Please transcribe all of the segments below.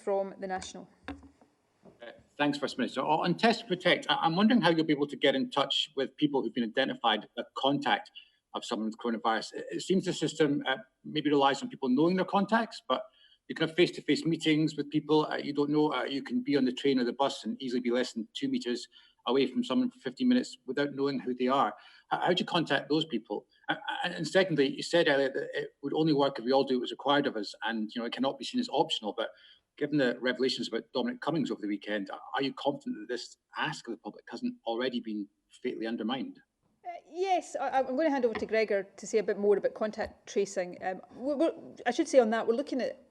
From the National. Thanks, First Minister. On Test Protect, I'm wondering how you'll be able to get in touch with people who've been identified as contact of someone with coronavirus. It seems the system maybe relies on people knowing their contacts, but you can have face-to-face meetings with people you don't know. You can be on the train or the bus and easily be less than 2 meters away from someone for 15 minutes without knowing who they are. How do you contact those people? And secondly, you said earlier that it would only work if we all do what was required of us, and it cannot be seen as optional. But given the revelations about Dominic Cummings over the weekend, are you confident that this ask of the public hasn't already been fatally undermined? Yes, I'm going to hand over to Gregor to say a bit more about contact tracing. I should say on that, we're looking at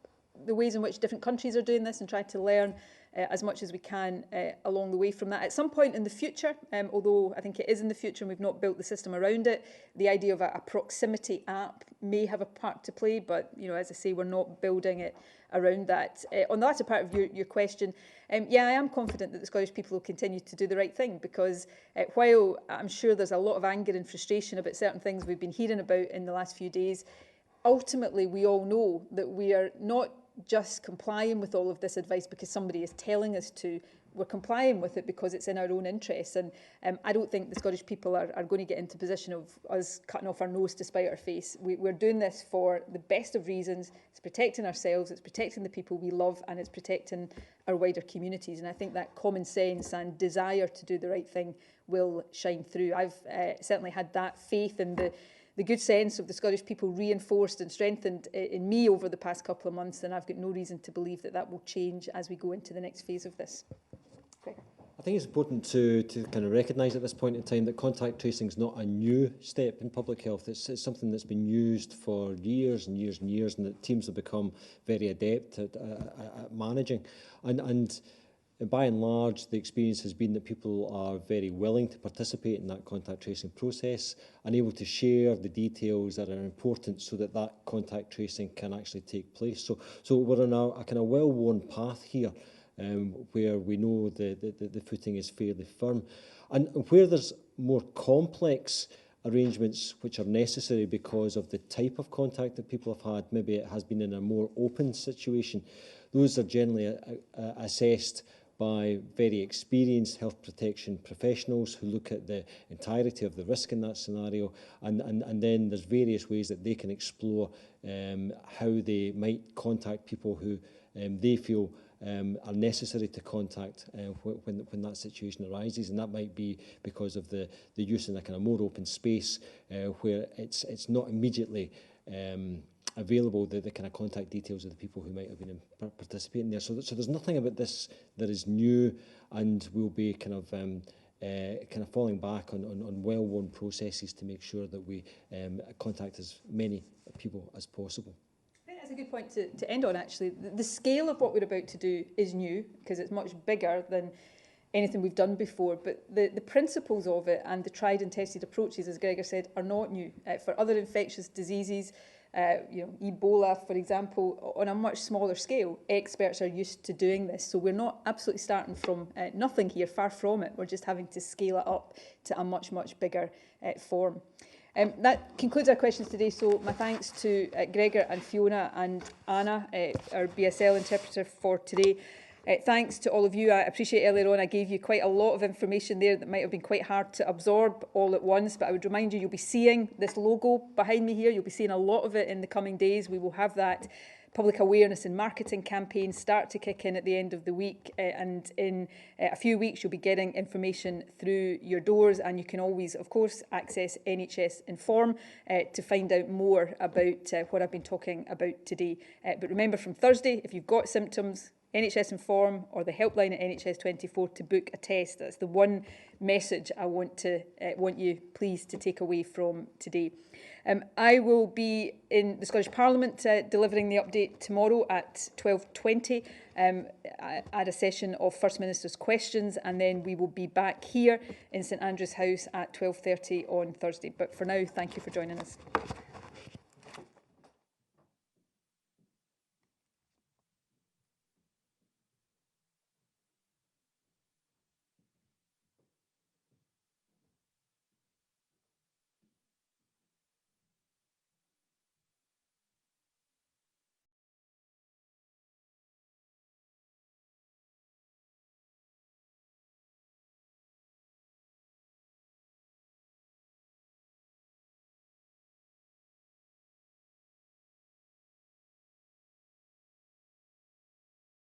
the ways in which different countries are doing this and trying to learn as much as we can along the way from that. At some point in the future, although I think it is in the future and we've not built the system around it, the idea of a proximity app may have a part to play, but as I say, we're not building it around that. On the latter part of your question, yeah, I am confident that the Scottish people will continue to do the right thing, because while I'm sure there's a lot of anger and frustration about certain things we've been hearing about in the last few days, ultimately we all know that we are not just complying with all of this advice because somebody is telling us to. We're complying with it because it's in our own interests, and I don't think the Scottish people are going to get into a position of us cutting off our nose to spite our face. We're doing this for the best of reasons. It's protecting ourselves, it's protecting the people we love, and it's protecting our wider communities. And I think that common sense and desire to do the right thing will shine through. I've certainly had that faith in the good sense of the Scottish people reinforced and strengthened in me over the past couple of months, and I've got no reason to believe that that will change as we go into the next phase of this. I think it's important to kind of recognise at this point in time that contact tracing is not a new step in public health. It's something that's been used for years and years and years, and that teams have become very adept at managing. And by and large, the experience has been that people are very willing to participate in that contact tracing process and able to share the details that are important so that that contact tracing can actually take place. So we're on a kind of well-worn path here, where we know the footing is fairly firm. And where there's more complex arrangements which are necessary because of the type of contact that people have had, maybe it has been in a more open situation, those are generally assessed by very experienced health protection professionals who look at the entirety of the risk in that scenario, and then there's various ways that they can explore how they might contact people who they feel are necessary to contact when that situation arises. And that might be because of the use in a kind of more open space where it's not immediately available, the kind of contact details of the people who might have been participating there. So there's nothing about this that is new, and we'll be kind of falling back on well-worn processes to make sure that we contact as many people as possible. I think that's a good point to end on, actually. The scale of what we're about to do is new because it's much bigger than anything we've done before, but the principles of it and the tried and tested approaches, as Gregor said, are not new. For other infectious diseases, Ebola, for example, on a much smaller scale, experts are used to doing this. So we're not absolutely starting from nothing here, far from it. We're just having to scale it up to a much, much bigger form. That concludes our questions today. So my thanks to Gregor and Fiona and Anna, our BSL interpreter for today. Thanks to all of you. I appreciate earlier on I gave you quite a lot of information there that might have been quite hard to absorb all at once, but I would remind you, you'll be seeing this logo behind me here. You'll be seeing a lot of it in the coming days. We will have that public awareness and marketing campaign start to kick in at the end of the week, and in a few weeks you'll be getting information through your doors, and you can always, of course, access NHS Inform to find out more about what I've been talking about today. But remember, from Thursday, if you've got symptoms, NHS Inform or the helpline at NHS 24 to book a test. That's the one message I want you please to take away from today. I will be in the Scottish Parliament delivering the update tomorrow at 12:20 at a session of First Minister's questions, and then we will be back here in St Andrew's House at 12:30 on Thursday. But for now, thank you for joining us.